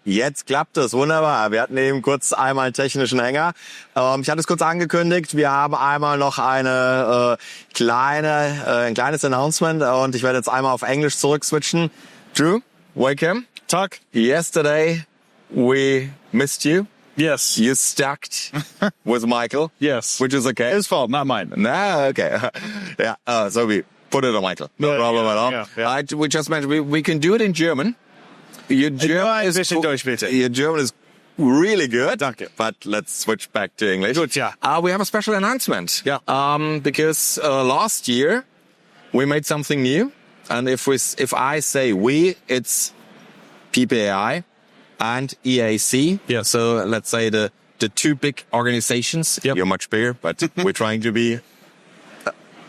Jetzt klappt es, wunderbar. Wir hatten eben kurz einmal einen technischen Hänger. Ich hatte es kurz angekündigt, wir haben einmal noch ein kleines Announcement und ich werde jetzt einmal auf Englisch zurückswitchen. Drew, welcome. Talk. Yesterday we missed you. Yes. You stuck with Michael. Yes. Which is okay. His fault, not mine. No, okay. Yeah, so we put it on Michael. No problem at all. Yeah. We just mentioned we can do it in German. Your German is really good. Danke. But let's switch back to English. Good, yeah. We have a special announcement. Yeah. Because last year we made something new, and if I say we, it's PPAI and EAC. Yeah. So let's say the two big organizations. Yep. You're much bigger, but we're trying to be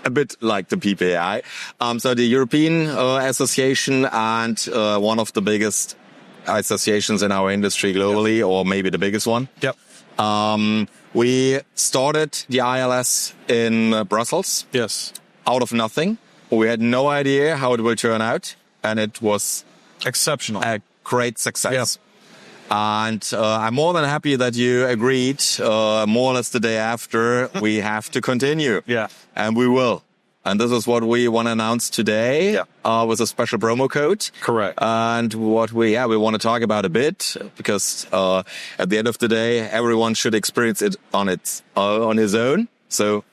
a bit like the PPAI. So the European Association and one of the biggest associations in our industry globally, or maybe the biggest one. Yep. We started the ILS in Brussels. Yes. Out of nothing. We had no idea how it will turn out, and it was Exceptional. a great success. Yep. And I'm more than happy that you agreed, more or less the day after, we have to continue. Yeah. And we will. And this is what we want to announce today, with a special promo code. Correct. And what we want to talk about a bit, because at the end of the day, everyone should experience it on his own. So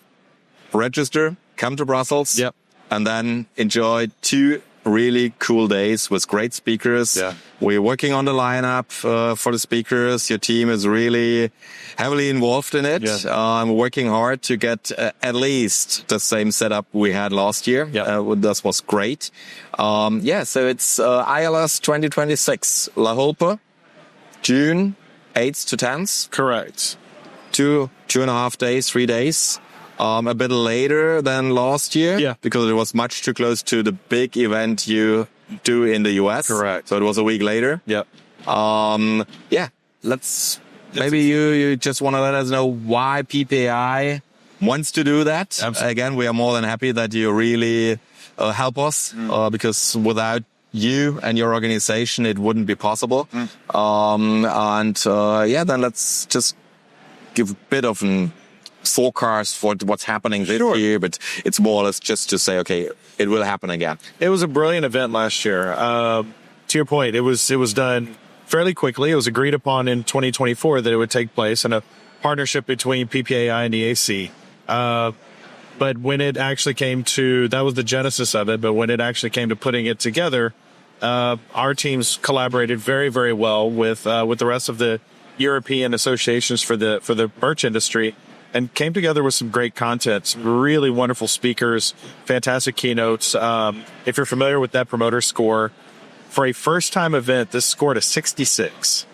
register, come to Brussels, Yep. and then enjoy 2 really cool days with great speakers. Yeah. We're working on the lineup for the speakers. Your team is really heavily involved in it. Yeah. I'm working hard to get at least the same setup we had last year. Yeah. That was great. So it's ILS 2026, La Hulpe, June 8th to 10th. Correct. 2.5 days, 3 days. A bit later than last year. Yeah. Because it was much too close to the big event you do in the US. Correct. So it was a week later. Yep. Maybe you just want to let us know why PPI wants to do that. Absolutely. Again, we are more than happy that you really help us, because without you and your organization, it wouldn't be possible. Then let's just give a bit of an forecast for what's happening this year, but it's more or less just to say, okay, it will happen again. It was a brilliant event last year. To your point, it was done fairly quickly. It was agreed upon in 2024 that it would take place in a partnership between PPAI and EAC. But when it actually came to, that was the genesis of it, but when it actually came to putting it together, our teams collaborated very, very well with the rest of the European associations for the merch industry, and came together with some great content, some really wonderful speakers, fantastic keynotes. If you're familiar with that promoter score, for a first-time event, this scored a 66,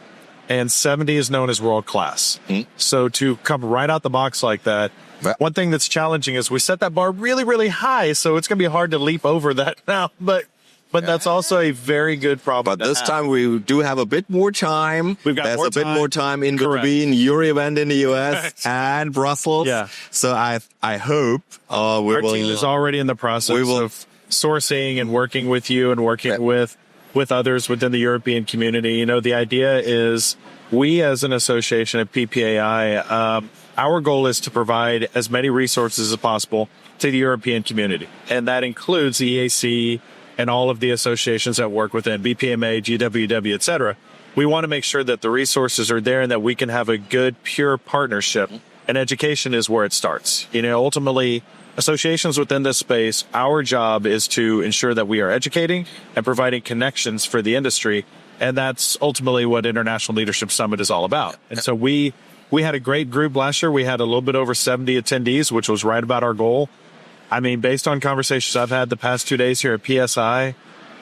and 70 is known as world-class. So to come right out the box like that, one thing that's challenging is we set that bar really, really high, so it's going to be hard to leap over that now, but that's also a very good problem. But this time we do have a bit more time. There's a bit more time in between your event in the US and Brussels. Yeah. So I hope our team is already in the process of sourcing and working with you and working with others within the European community. You know, the idea is we as an association at PPAI, our goal is to provide as many resources as possible to the European community. And that includes the EAC and all of the associations that work within BPMA, GWW, et cetera. We want to make sure that the resources are there and that we can have a good, pure partnership. And education is where it starts. You know, ultimately, associations within this space, our job is to ensure that we are educating and providing connections for the industry. And that's ultimately what International Leadership Summit is all about. And so we had a great group last year. We had a little bit over 70 attendees, which was right about our goal. I mean, based on conversations I've had the past 2 days here at PSI,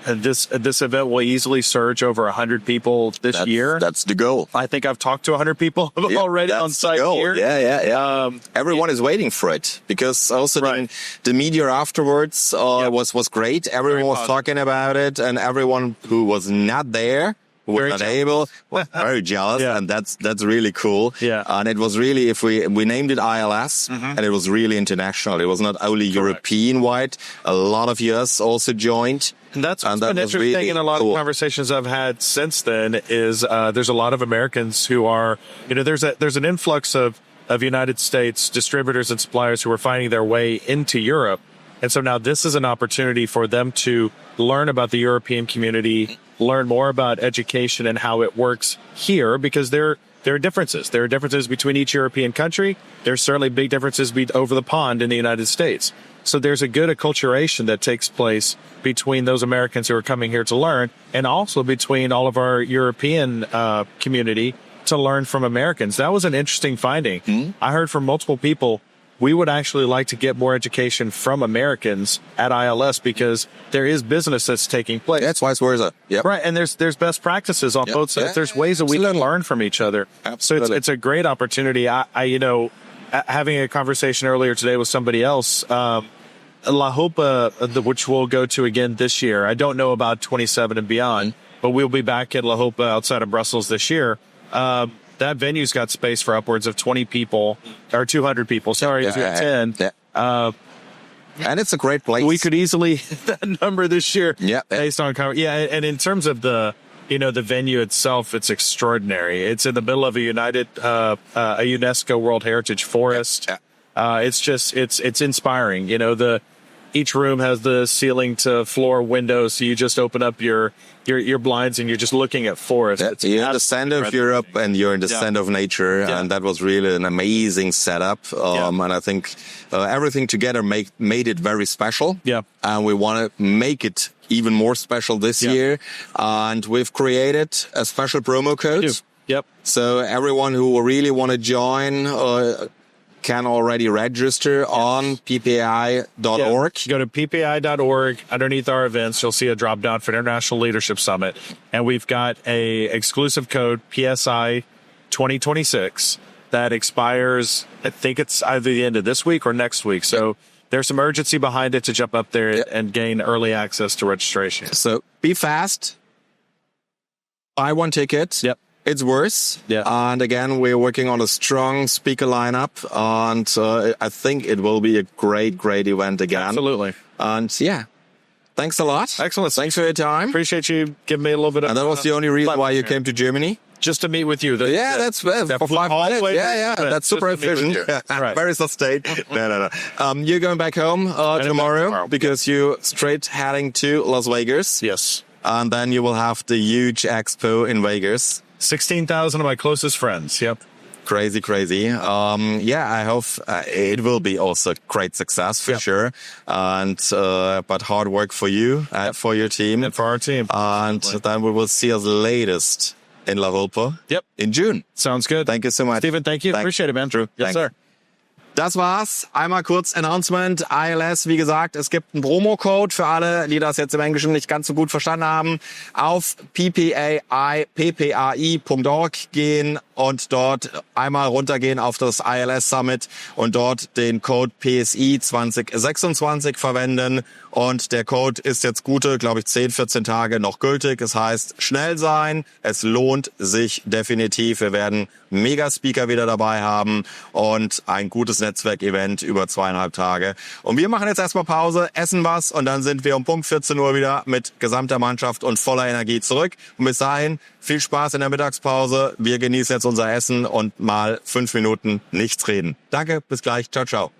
this event will easily surge over 100 people this year. That's the goal. I think I've talked to 100 people already on site here. Yeah. Everyone is waiting for it, because also the media afterwards was great. Everyone was talking about it, and everyone who was not there were not able, was very jealous, and that's really cool. Yeah. And it was really, if we named it ILS, and it was really international. It was not only European-wide. A lot of US also joined. And that's what's been interesting really in a lot of conversations I've had since then is there's a lot of Americans who are, there's an influx of United States distributors and suppliers who are finding their way into Europe. And so now this is an opportunity for them to learn about the European community, learn more about education and how it works here, because there are differences. There are differences between each European country. There's certainly big differences over the pond in the United States. So there's a good acculturation that takes place between those Americans who are coming here to learn, and also between all of our European community to learn from Americans. That was an interesting finding. Mm-hmm. I heard from multiple people, we would actually like to get more education from Americans at ILS because there is business that's taking place. That's vice versa. Yep. Right. And there's best practices on both sides. There's ways that we can learn from each other. Absolutely. So it's a great opportunity. Having a conversation earlier today with somebody else, La Hopa, which we'll go to again this year. I don't know about 27 and beyond, but we'll be back at La Hopa outside of Brussels this year. That venue's got space for upwards of 20 people, or 200 people, 210. Yeah. And it's a great place. We could easily hit that number this year based on, and in terms of the venue itself, it's extraordinary. It's in the middle of a UNESCO World Heritage Forest. Yeah. It's inspiring. Each room has the ceiling to floor windows, so you just open up your blinds and you're just looking at forest. You're in the center of Europe and you're in the center of nature, and that was really an amazing setup. And I think everything together made it very special. Yeah, and we want to make it even more special this year. And we've created a special promo code. Yep. So everyone who really want to join can already register on ppai.org. Go to ppai.org. Underneath our events, you'll see a drop down for International Leadership Summit. And we've got a exclusive code, PSI 2026, that expires, I think it's either the end of this week or next week. So there's some urgency behind it to jump up there and gain early access to registration. So be fast. Buy one ticket. Yep. It's worse. Yeah. And again, we're working on a strong speaker lineup, and I think it will be a great event again. Absolutely. And thanks a lot. Excellent. Thanks for your time. Appreciate you giving me a little bit of. And that was the only reason why you came to Germany? Just to meet with you. That's for 5 minutes. That's super efficient. Right. Very sustained. No. You're going back home tomorrow because you're straight heading to Las Vegas. Yes. And then you will have the huge expo in Vegas. 16,000 of my closest friends. Yep. Crazy. I hope it will be also a great success for sure. And, but hard work for you, for your team. And for our team. And then we will see us latest in La Hopa. Yep. In June. Sounds good. Thank you so much. Steven, thank you. Thanks. Appreciate it, man. True. Yes, Thanks. sir. Das war's. Einmal kurz Announcement. ILS, wie gesagt, es gibt einen Promo-Code für alle, die das jetzt im Englischen nicht ganz so gut verstanden haben. Auf ppai.org gehen und dort einmal runtergehen auf das ILS Summit und dort den Code PSI 2026 verwenden. Und der Code ist jetzt gute, glaube ich, 10, 14 Tage noch gültig. Es heißt, schnell sein. Es lohnt sich definitiv. Wir werden Mega-Speaker wieder dabei haben und ein gutes Netzwerkevent über 2,5 Tage. Und wir machen jetzt erstmal Pause, essen was und dann sind wir um Punkt 14 Uhr wieder mit gesamter Mannschaft und voller Energie zurück. Und bis dahin viel Spaß in der Mittagspause. Wir genießen jetzt unser Essen und mal 5 Minuten nichts reden. Danke, bis gleich. Ciao, ciao.